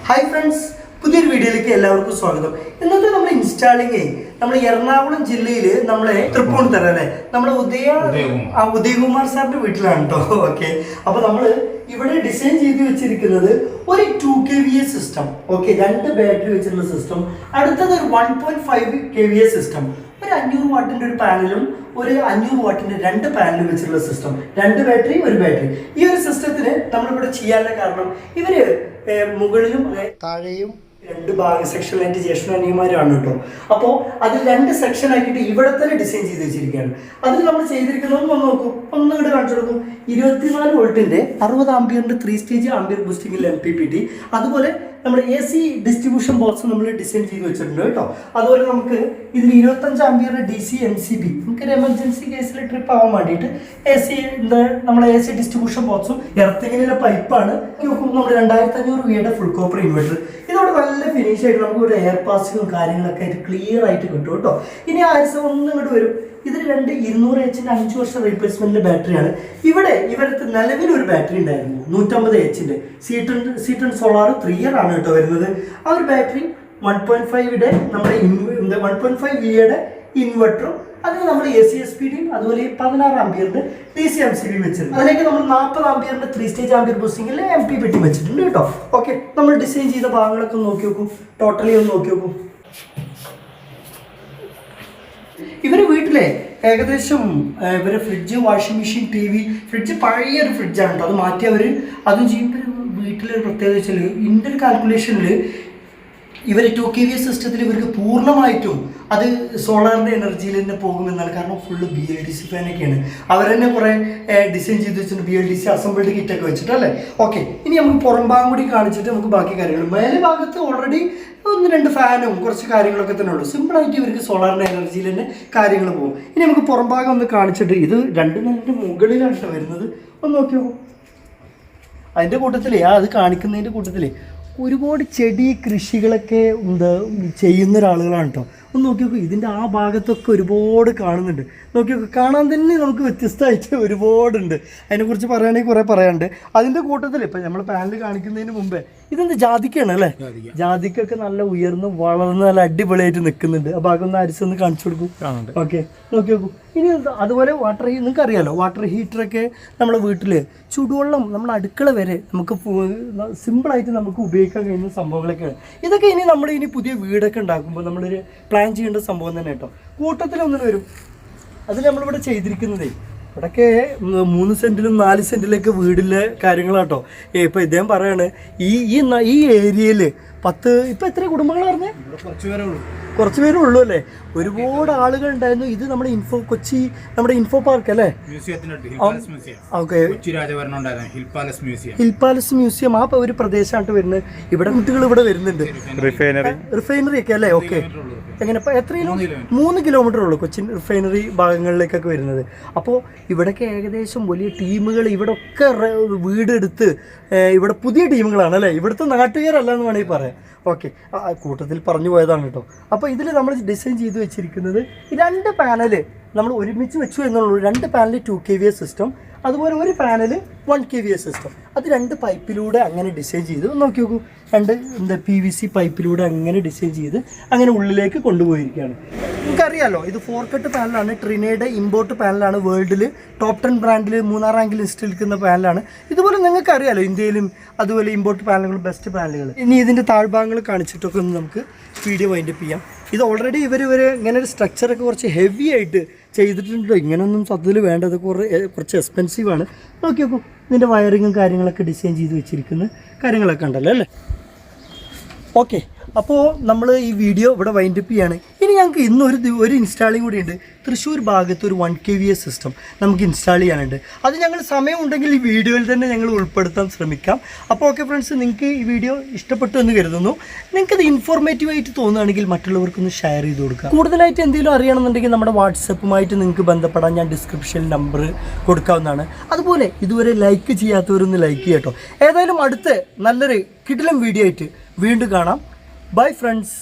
Hi friends, പുതിയൊരു വീഡിയോയിലേക്ക് എല്ലാവർക്കും സ്വാഗതം. ഇന്നത്തെ നമ്മൾ ഇൻസ്റ്റാളിംഗ് നമ്മൾ എറണാകുളം ജില്ലയിൽ നമ്മളെ തൃപ്പൂണിത്തറ അല്ലേ നമ്മുടെ ഉദയകുമാർ സാറിന്റെ വീട്ടിലാണ് കേട്ടോ. ഓക്കെ, അപ്പോൾ നമ്മൾ ഇവിടെ ഡിസൈൻ ചെയ്ത് വെച്ചിരിക്കുന്നത് ഒരു 2kVA സിസ്റ്റം. ഓക്കെ, 2 ബാറ്ററി വെച്ചിട്ടുള്ള സിസ്റ്റം. അടുത്തത് ഒരു 1.5 kVA സിസ്റ്റം. ഒരു 500 വാട്ടിന്റെ ഒരു പാനലും ഒരു 500 വാട്ടിന്റെ 2 പാനലും വെച്ചിട്ടുള്ള സിസ്റ്റം. 2 ബാറ്ററി ഒരു ബാറ്ററി. ഈ ഒരു സിസ്റ്റത്തിന് നമ്മളിവിടെ ചെയ്യാനുള്ള കാരണം ഇവര് മുകളിലും താഴെയും 2 സെക്ഷനായിട്ട് ജ്യേഷ്ഠനിയന്മാരാണ് കേട്ടോ. അപ്പോൾ അതിൽ 2 സെക്ഷൻ ആക്കിയിട്ട് ഇവിടെ തന്നെ ഡിസൈൻ ചെയ്ത് വെച്ചിരിക്കുകയാണ്. അതിൽ നമ്മൾ ചെയ്തിരിക്കുന്നത് ഒന്ന് നോക്കൂ, ഒന്നുകൂടെ കാണിച്ചു കൊടുക്കും. 24 വോൾട്ടിന്റെ 60 ആംപിയറിന്റെ 3 സ്റ്റേജ് ആംപിയർ ബൂസ്റ്റിംഗിൽ MPPT. അതുപോലെ നമ്മൾ AC ഡിസ്ട്രിബ്യൂഷൻ ബോക്സ് നമ്മൾ ഡിസൈൻ ചെയ്ത് വെച്ചിട്ടുണ്ട് കേട്ടോ. അതുപോലെ നമുക്ക് ഇതിൽ 25 ആംപിയറിന്റെ DC MCB, നമുക്കൊരു എമർജൻസി കേസിൽ ട്രിപ്പ് ആവാൻ വേണ്ടിയിട്ട് AC നമ്മളെ AC ഡിസ്ട്രിബ്യൂഷൻ ബോക്സും എർത്തിങ്ങിലെ പൈപ്പാണ്. നമ്മൾ 2500 വീയുടെ ഫുൾ കോപ്പർ ഇൻവെർട്ടർ. ഇതോടെ നല്ല ഫിനിഷ് ആയിട്ട് നമുക്ക് ഒരു എയർ പാസിങ്ങും കാര്യങ്ങളൊക്കെ ആയിട്ട് ക്ലിയർ ആയിട്ട് കിട്ടും കേട്ടോ. ഇനി ആഴ്ച ഒന്നും ഇങ്ങോട്ട് വരും. ഇതിൽ 2 200Hന്റെ 5 വർഷം റീപ്ലേസ്മെന്റിന്റെ ബാറ്ററിയാണ്. ഇവിടെ ഇവർക്ക് നിലവിൽ ഒരു ബാറ്ററി ഉണ്ടായിരുന്നു 150Hന്റെ സീറ്റൺ സോളാർ 3 ഇയർ ആണ് കേട്ടോ വരുന്നത്. ആ ഒരു ബാറ്ററി 1.5യുടെ നമ്മുടെ 1.5Vയുടെ ഇൻവെർട്ടറും അതിന് നമ്മൾ ACSPDയും അതുപോലെ 16 ആംപിയറിന്റെ DC MCB വെച്ചിട്ടുണ്ട്. അതിലേക്ക് നമ്മൾ 40 ആംപിയറിന്റെ 3 സ്റ്റേജ് ആംപിയർ ബൂസ്റ്റിംഗിൽ MPPT വെച്ചിട്ടുണ്ട് കേട്ടോ. ഓക്കെ, നമ്മൾ ഡിസൈൻ ചെയ്ത ഭാഗങ്ങളൊക്കെ നോക്കി നോക്കും, ടോട്ടലി ഒന്ന് നോക്കി നോക്കും. ഇവര് വീട്ടിലെ ഏകദേശം ഇവരെ fridge, washing machine, TV, fridge പഴയൊരു ഫ്രിഡ്ജാണ് കേട്ടോ. അത് മാറ്റി അവർ അതും ചെയ്യുമ്പോൾ വീട്ടിലൊരു പ്രത്യേകത വെച്ചാൽ ഇന്റർ കാൽക്കുലേഷനിൽ ഇവർ 2kVA സിസ്റ്റത്തിൽ ഇവർക്ക് പൂർണ്ണമായിട്ടും അത് സോളാറിൻ്റെ എനർജിയിൽ തന്നെ പോകുമെന്നാണ്. കാരണം ഫുള്ള് BLDC ഫാനൊക്കെയാണ്. അവർ തന്നെ കുറേ ഡിസൈൻ ചെയ്ത് വെച്ചിട്ടുണ്ട്, BLDC അസംബിൾഡ് കിറ്റൊക്കെ വെച്ചിട്ട് അല്ലേ. ഓക്കെ, ഇനി നമുക്ക് പുറം ഭാഗം കൂടി കാണിച്ചിട്ട് നമുക്ക് ബാക്കി കാര്യങ്ങൾ. മേലെ ഭാഗത്ത് ഓൾറെഡി 1-2 ഫാനും കുറച്ച് കാര്യങ്ങളൊക്കെ തന്നെ ഉള്ളൂ. സിമ്പിളായിട്ട് ഇവർക്ക് സോളാറിൻ്റെ എനർജിയിൽ തന്നെ കാര്യങ്ങൾ പോകും. ഇനി നമുക്ക് പുറം ഭാഗം ഒന്ന് കാണിച്ചിട്ട്, ഇത് 2 നിലയുടെ മുകളിലാണ് കേട്ടോ വരുന്നത്. ഒന്ന് നോക്കി നോക്കൂ. അതിൻ്റെ കൂട്ടത്തിലേ അത് കാണിക്കുന്നതിൻ്റെ കൂട്ടത്തിലേ ഒരുപാട് ചെടി കൃഷികളൊക്കെ ചെയ്യുന്ന ഒരാളുകളാണ് കേട്ടോ. ഒന്ന് നോക്കി നോക്കൂ, ഇതിൻ്റെ ആ ഭാഗത്തൊക്കെ ഒരുപാട് കാണുന്നുണ്ട്. നോക്കി നോക്കൂ, കാണാൻ തന്നെ നമുക്ക് വ്യത്യസ്തമായിട്ട് ഒരുപാടുണ്ട്. അതിനെക്കുറിച്ച് പറയുകയാണെങ്കിൽ കുറേ പറയാനുണ്ട്. അതിൻ്റെ കൂട്ടത്തിൽ ഇപ്പം നമ്മൾ പാനൽ കാണിക്കുന്നതിന് മുമ്പേ ഇതെന്ത് ജാതിക്കാണ് അല്ലേ. ജാതിക്കൊക്കെ നല്ല ഉയർന്ന് വളർന്ന് നല്ല അടിപൊളിയായിട്ട് നിൽക്കുന്നുണ്ട്. ആ ഭാഗം ഒന്ന് അരിച്ചൊന്ന് കാണിച്ചു കൊടുക്കും. ഓക്കെ, നോക്കി നോക്കൂ. ഇനി അതുപോലെ വാട്ടർ നിങ്ങൾക്ക് അറിയാമല്ലോ, വാട്ടർ ഹീറ്ററൊക്കെ നമ്മുടെ വീട്ടിൽ ചുടുവെള്ളം നമ്മുടെ അടുക്കള വരെ നമുക്ക് സിമ്പിളായിട്ട് നമുക്ക് ഉപയോഗിക്കാൻ കഴിയുന്ന സംഭവങ്ങളൊക്കെയാണ് ഇതൊക്കെ. ഇനി നമ്മൾ ഇനി പുതിയ വീടൊക്കെ ഉണ്ടാക്കുമ്പോൾ നമ്മളൊരു പ്ലാൻ ചെയ്യേണ്ട സംഭവം തന്നെ കേട്ടോ. കൂട്ടത്തിലൊന്നും വരും. അതിൽ നമ്മളിവിടെ ചെയ്തിരിക്കുന്നതേ ഇവിടെയൊക്കെ 3 സെൻറ്റിലും 4 സെൻറ്റിലൊക്കെ വീടിലെ കാര്യങ്ങളാട്ടോ. ഇപ്പം ഇദ്ദേഹം പറയാണ് ഈ ഏരിയയിൽ 10 ഇപ്പം എത്ര കുടുംബങ്ങൾ പറഞ്ഞേ? കുറച്ച് പേരേ ഉള്ളൂ അല്ലേ. ഒരുപാട് ആളുകൾ ഉണ്ടായിരുന്നു. ഇത് നമ്മുടെ കൊച്ചി നമ്മുടെ ഇൻഫോ പാർക്ക് അല്ലേ, ഓക്കെ, ഹിൽ പാലസ് മ്യൂസിയം ആ ഒരു പ്രദേശമായിട്ട് വരുന്നത്. ഇവിടെ കുട്ടികൾ ഇവിടെ വരുന്നുണ്ട്. റിഫൈനറി ഒക്കെ അല്ലേ. ഓക്കെ, എങ്ങനെ എത്രയും 3 കിലോമീറ്റർ ഉള്ളൂ കൊച്ചിൻ റിഫൈനറി ഭാഗങ്ങളിലേക്കൊക്കെ വരുന്നത്. അപ്പോൾ ഇവിടെയൊക്കെ ഏകദേശം വലിയ ടീമുകൾ ഇവിടെ ഒക്കെ വീടെടുത്ത് ഇവിടെ പുതിയ ടീമുകളാണ് അല്ലേ. ഇവിടുത്തെ നാട്ടുകാരല്ല എന്ന് വേണമെങ്കിൽ പറയാം. ഓക്കെ, കൂട്ടത്തിൽ പറഞ്ഞു പോയതാണ് കേട്ടോ. അപ്പോൾ ഇതിൽ നമ്മൾ ഡിസൈൻ ചെയ്ത് വെച്ചിരിക്കുന്നത് 2 പാനൽ നമ്മൾ ഒരുമിച്ച് വെച്ചു എന്നുള്ളൂ. 2 പാനൽ 2kVA സിസ്റ്റം, അതുപോലെ ഒരു പാനൽ 1kVA സിസ്റ്റം. അത് 2 പൈപ്പിലൂടെ അങ്ങനെ ഡിസൈൻ ചെയ്ത് നോക്കി നോക്കൂ. 2 PVC പൈപ്പിലൂടെ അങ്ങനെ ഡിസൈൻ ചെയ്ത് അങ്ങനെ ഉള്ളിലേക്ക് കൊണ്ടുപോയിരിക്കുകയാണ്. നിങ്ങൾക്കറിയാമല്ലോ, ഇത് 4 കട്ട് പാനലാണ്. ട്രിനയുടെ ഇമ്പോർട്ട് പാനലാണ്. വേൾഡിൽ ടോപ്പ് 10 ബ്രാൻഡിൽ 3-ാം റാങ്കിൽ ലിസ്റ്റ് നിൽക്കുന്ന പാനലാണ്. ഇതുപോലെ നിങ്ങൾക്ക് അറിയാമല്ലോ, ഇന്ത്യയിലും അതുപോലെ ഇമ്പോർട്ട് പാനലുകൾ, ബെസ്റ്റ് പാനലുകൾ. ഇനി ഇതിൻ്റെ താഴ്ഭാഗങ്ങൾ കാണിച്ചിട്ടൊക്കെ ഒന്ന് നമുക്ക് വീഡിയോ വൈൻഡപ്പ് ചെയ്യാം. ഇത് ഓൾറെഡി ഇവർ ഇങ്ങനെ ഒരു സ്ട്രക്ചറൊക്കെ കുറച്ച് ഹെവി ആയിട്ട് ചെയ്തിട്ടുണ്ടോ. ഇങ്ങനെയൊന്നും സത്യത്തിൽ വേണ്ടത് കുറച്ച് എക്സ്പെൻസീവാണ്. നോക്കി നോക്കൂ, ഇതിൻ്റെ വയറിങ്ങും കാര്യങ്ങളൊക്കെ ഡിസൈൻ ചെയ്ത് വെച്ചിരിക്കുന്ന കാര്യങ്ങളൊക്കെ ഉണ്ടല്ലോ അല്ലേ. ഓക്കെ, അപ്പോൾ നമ്മൾ ഈ വീഡിയോ ഇവിടെ വൈൻഡപ്പ് ചെയ്യാണ്. ഇനി ഞങ്ങൾക്ക് ഇന്നൊരു ഇൻസ്റ്റാളിങ് കൂടി ഉണ്ട്. തൃശ്ശൂർ ഭാഗത്ത് ഒരു 1kVA സിസ്റ്റം നമുക്ക് ഇൻസ്റ്റാൾ ചെയ്യാനുണ്ട്. അത് ഞങ്ങൾ സമയം ഉണ്ടെങ്കിൽ ഈ വീഡിയോയിൽ തന്നെ ഞങ്ങൾ ഉൾപ്പെടുത്താൻ ശ്രമിക്കാം. അപ്പോൾ ഓക്കെ ഫ്രണ്ട്സ്, നിങ്ങൾക്ക് ഈ വീഡിയോ ഇഷ്ടപ്പെട്ടു എന്ന് കരുതുന്നു. നിങ്ങൾക്കത് ഇൻഫോർമേറ്റീവായിട്ട് തോന്നുകയാണെങ്കിൽ മറ്റുള്ളവർക്കൊന്ന് ഷെയർ ചെയ്ത് കൊടുക്കുക. കൂടുതലായിട്ട് എന്തെങ്കിലും അറിയണമെന്നുണ്ടെങ്കിൽ നമ്മുടെ വാട്സപ്പുമായിട്ട് നിങ്ങൾക്ക് ബന്ധപ്പെടാൻ ഞാൻ ഡിസ്ക്രിപ്ഷനിൽ നമ്പർ കൊടുക്കാവുന്നതാണ്. അതുപോലെ ഇതുവരെ ലൈക്ക് ചെയ്യാത്തവരൊന്ന് ലൈക്ക് ചെയ്യട്ടോ. ഏതായാലും അടുത്ത നല്ലൊരു കിടിലം വീഡിയോ ആയിട്ട് വീണ്ടും കാണാം. Bye friends.